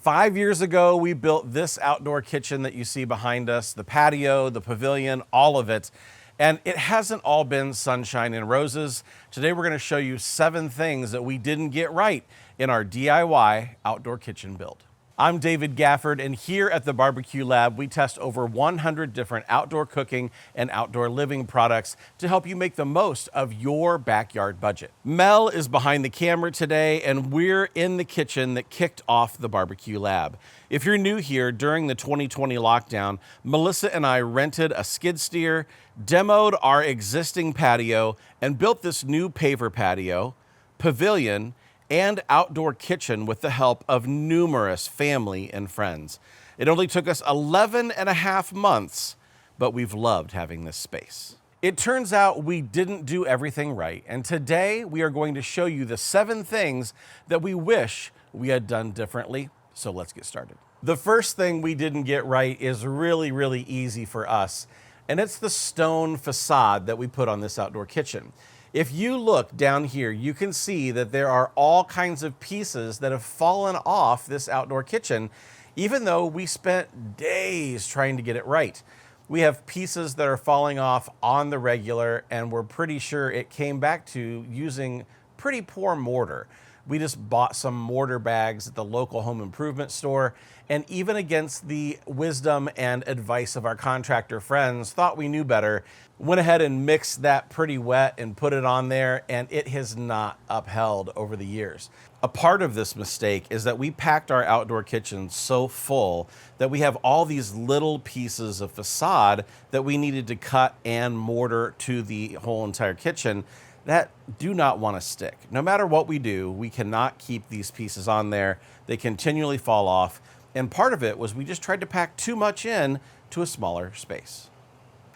5 years ago, we built this outdoor kitchen that you see behind us, the patio, the pavilion, all of it. And it hasn't all been sunshine and roses. Today, we're gonna show you 7 things that we didn't get right in our DIY outdoor kitchen build. I'm David Gafford, and here at the Barbecue Lab, we test over 100 different outdoor cooking and outdoor living products to help you make the most of your backyard budget. Mel is behind the camera today, and we're in the kitchen that kicked off the Barbecue Lab. If you're new here, during the 2020 lockdown, Melissa and I rented a skid steer, demoed our existing patio, and built this new paver patio, pavilion, and outdoor kitchen with the help of numerous family and friends. It only took us 11 and a half months, but we've loved having this space. It turns out we didn't do everything right, and today we are going to show you the 7 things that we wish we had done differently. So let's get started. The first thing we didn't get right is really easy for us, and it's the stone facade that we put on this outdoor kitchen. If you look down here, you can see that there are all kinds of pieces that have fallen off this outdoor kitchen, even though we spent days trying to get it right. We have pieces that are falling off on the regular, and we're pretty sure it came back to using pretty poor mortar. We just bought some mortar bags at the local home improvement store, and even against the wisdom and advice of our contractor friends, thought we knew better, went ahead and mixed that pretty wet and put it on there, and it has not upheld over the years. A part of this mistake is that we packed our outdoor kitchen so full that we have all these little pieces of facade that we needed to cut and mortar to the whole entire kitchen that do not want to stick. No matter what we do, we cannot keep these pieces on there. They continually fall off. And part of it was we just tried to pack too much in to a smaller space.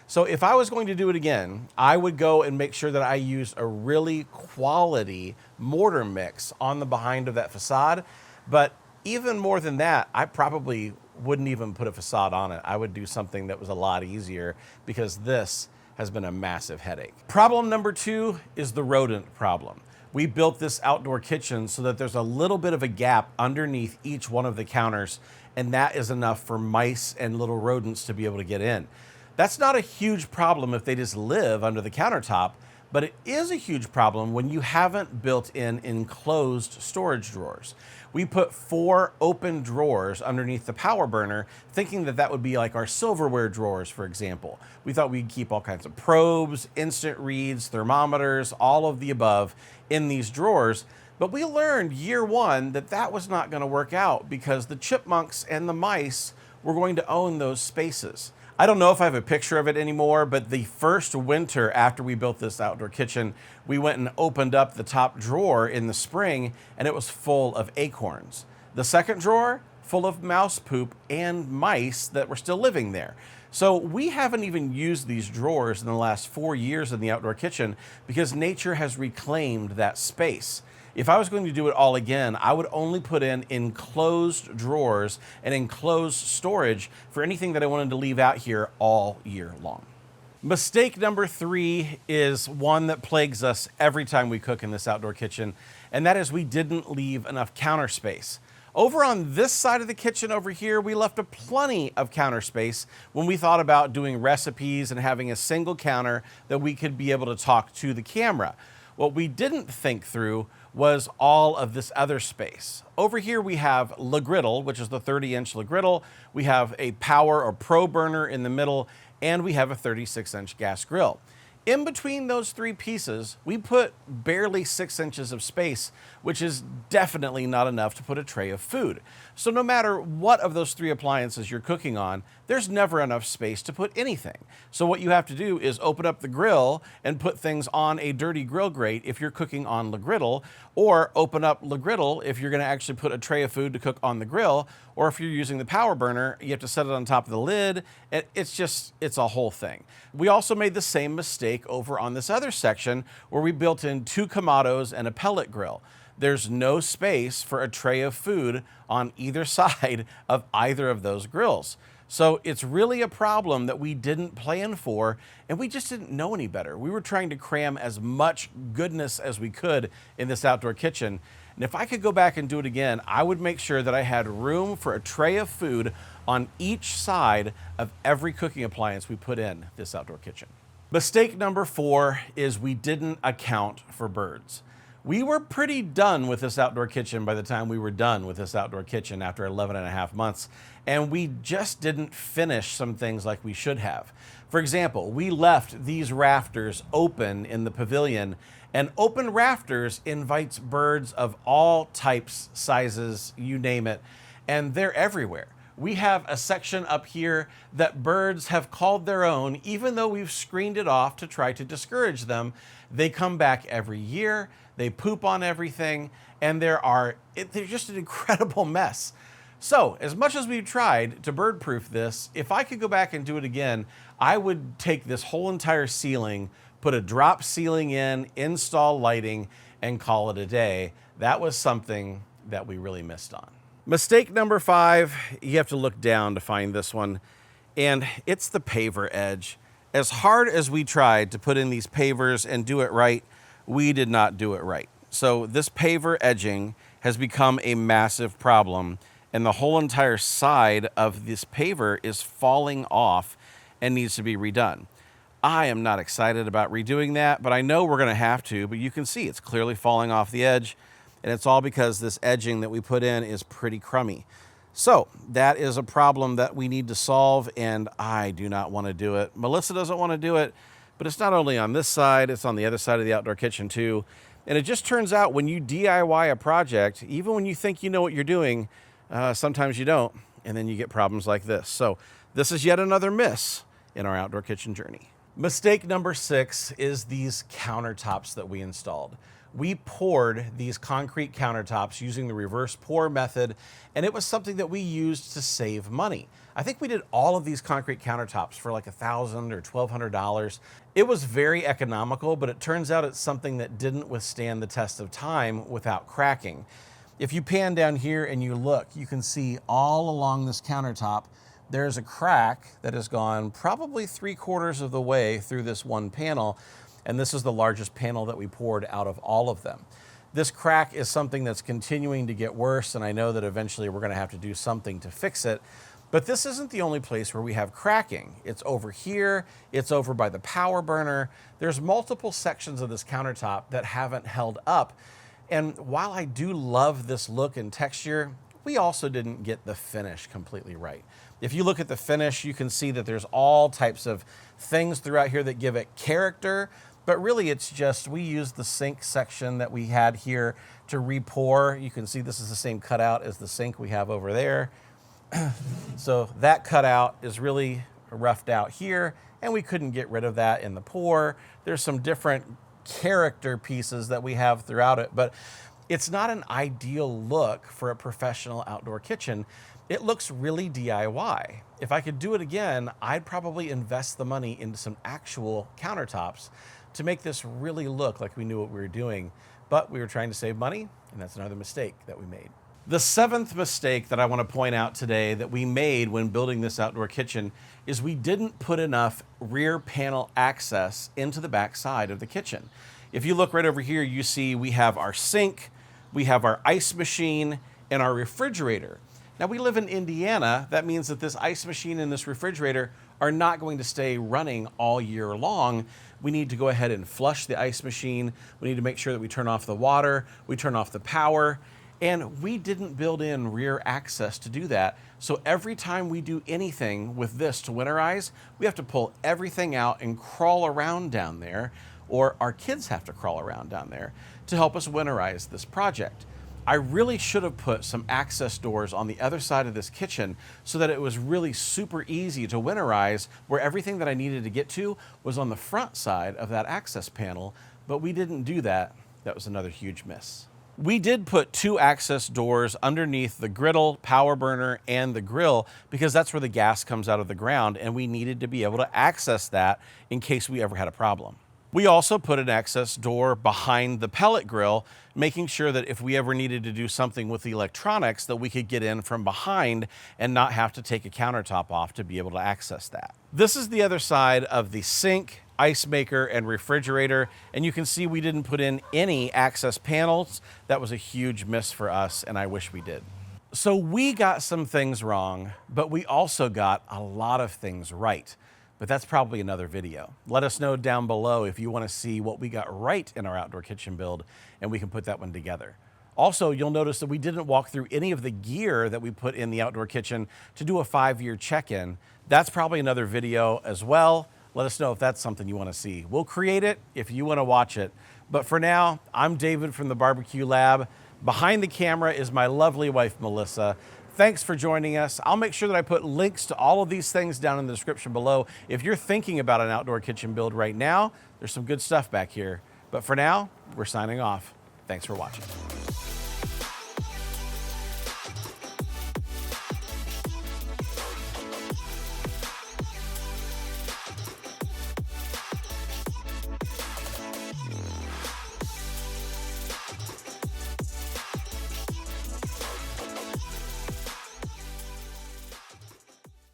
So if I was going to do it again, I would go and make sure that I use a really quality mortar mix on the behind of that facade. But even more than that, I probably wouldn't even put a facade on it. I would do something that was a lot easier, because this has been a massive headache. Problem number 2 is the rodent problem. We built this outdoor kitchen so that there's a little bit of a gap underneath each one of the counters, and that is enough for mice and little rodents to be able to get in. That's not a huge problem if they just live under the countertop, but it is a huge problem when you haven't built in enclosed storage drawers. We put 4 open drawers underneath the power burner, thinking that that would be like our silverware drawers, for example. We thought we'd keep all kinds of probes, instant reads, thermometers, all of the above in these drawers. But we learned year 1 that that was not going to work out, because the chipmunks and the mice were going to own those spaces. I don't know if I have a picture of it anymore, but the first winter after we built this outdoor kitchen, we went and opened up the top drawer in the spring, and it was full of acorns. The second drawer, full of mouse poop and mice that were still living there. So we haven't even used these drawers in the last 4 years in the outdoor kitchen, because nature has reclaimed that space. If I was going to do it all again, I would only put in enclosed drawers and enclosed storage for anything that I wanted to leave out here all year long. Mistake number 3 is one that plagues us every time we cook in this outdoor kitchen, and that is we didn't leave enough counter space. Over on this side of the kitchen over here, we left a plenty of counter space when we thought about doing recipes and having a single counter that we could be able to talk to the camera. What we didn't think through was all of this other space. Over here we have Le Griddle, which is the 30-inch Le Griddle. We have a power or pro burner in the middle, and we have a 36-inch gas grill. In between those 3 pieces, we put barely 6 inches of space, which is definitely not enough to put a tray of food. So no matter what of those 3 appliances you're cooking on, there's never enough space to put anything. So what you have to do is open up the grill and put things on a dirty grill grate if you're cooking on Le Griddle, or open up Le Griddle if you're gonna actually put a tray of food to cook on the grill, or if you're using the power burner, you have to set it on top of the lid. It's a whole thing. We also made the same mistake over on this other section where we built in 2 Kamados and a pellet grill. There's no space for a tray of food on either side of either of those grills. So it's really a problem that we didn't plan for, and we just didn't know any better. We were trying to cram as much goodness as we could in this outdoor kitchen, And if I could go back and do it again, I would make sure that I had room for a tray of food on each side of every cooking appliance we put in this outdoor kitchen. Mistake number 4 is we didn't account for birds. We were pretty done with this outdoor kitchen by the time we were done with this outdoor kitchen after 11 and a half months, and we just didn't finish some things like we should have. For example, we left these rafters open in the pavilion, and open rafters invites birds of all types, sizes, you name it, and they're everywhere. We have a section up here that birds have called their own, even though we've screened it off to try to discourage them. They come back every year, they poop on everything, and they're just an incredible mess. So, as much as we've tried to bird-proof this, if I could go back and do it again, I would take this whole entire ceiling, put a drop ceiling in, install lighting, and call it a day. That was something that we really missed on. Mistake number 5, you have to look down to find this one, and it's the paver edge. As hard as we tried to put in these pavers and do it right, we did not do it right. So this paver edging has become a massive problem, and the whole entire side of this paver is falling off and needs to be redone. I am not excited about redoing that, but I know we're going to have to, but you can see it's clearly falling off the edge. And it's all because this edging that we put in is pretty crummy. So that is a problem that we need to solve, and I do not want to do it. Melissa doesn't want to do it, but it's not only on this side, it's on the other side of the outdoor kitchen too. And it just turns out when you DIY a project, even when you think you know what you're doing, sometimes you don't, and then you get problems like this. So this is yet another miss in our outdoor kitchen journey. Mistake number 6 is these countertops that we installed. We poured these concrete countertops using the reverse pour method, and it was something that we used to save money. I think we did all of these concrete countertops for like $1,000 or $1,200. It was very economical, but it turns out it's something that didn't withstand the test of time without cracking. If you pan down here and you look, you can see all along this countertop, there's a crack that has gone probably 3/4 of the way through this one panel. And this is the largest panel that we poured out of all of them. This crack is something that's continuing to get worse, and I know that eventually we're going to have to do something to fix it. But this isn't the only place where we have cracking. It's over here, it's over by the power burner. There's multiple sections of this countertop that haven't held up. And while I do love this look and texture, we also didn't get the finish completely right. If you look at the finish, you can see that there's all types of things throughout here that give it character. But really, it's just we used the sink section that we had here to re-pour. You can see this is the same cutout as the sink we have over there. So that cutout is really roughed out here, and we couldn't get rid of that in the pour. There's some different character pieces that we have throughout it, but it's not an ideal look for a professional outdoor kitchen. It looks really DIY. If I could do it again, I'd probably invest the money into some actual countertops to make this really look like we knew what we were doing, but we were trying to save money, and that's another mistake that we made. The 7th mistake that I want to point out today that we made when building this outdoor kitchen is we didn't put enough rear panel access into the back side of the kitchen. If you look right over here, you see we have our sink, we have our ice machine, and our refrigerator. Now we live in Indiana. That means that this ice machine and this refrigerator are not going to stay running all year long. We need to go ahead and flush the ice machine. We need to make sure that we turn off the water, we turn off the power, and we didn't build in rear access to do that. So every time we do anything with this to winterize, we have to pull everything out and crawl around down there, or our kids have to crawl around down there to help us winterize this project. I really should have put some access doors on the other side of this kitchen so that it was really super easy to winterize, where everything that I needed to get to was on the front side of that access panel, but we didn't do that. That was another huge miss. We did put 2 access doors underneath the griddle, power burner, and the grill because that's where the gas comes out of the ground, and we needed to be able to access that in case we ever had a problem. We also put an access door behind the pellet grill, making sure that if we ever needed to do something with the electronics, that we could get in from behind and not have to take a countertop off to be able to access that. This is the other side of the sink, ice maker and refrigerator. And you can see we didn't put in any access panels. That was a huge miss for us, and I wish we did. So we got some things wrong, but we also got a lot of things right. But that's probably another video. Let us know down below if you want to see what we got right in our outdoor kitchen build, and we can put that one together. Also, you'll notice that we didn't walk through any of the gear that we put in the outdoor kitchen to do a 5-year check-in. That's probably another video as well. Let us know if that's something you want to see. We'll create it if you want to watch it. But for now, I'm David from the Barbecue Lab. Behind the camera is my lovely wife, Melissa. Thanks for joining us. I'll make sure that I put links to all of these things down in the description below. If you're thinking about an outdoor kitchen build right now, there's some good stuff back here. But for now, we're signing off. Thanks for watching.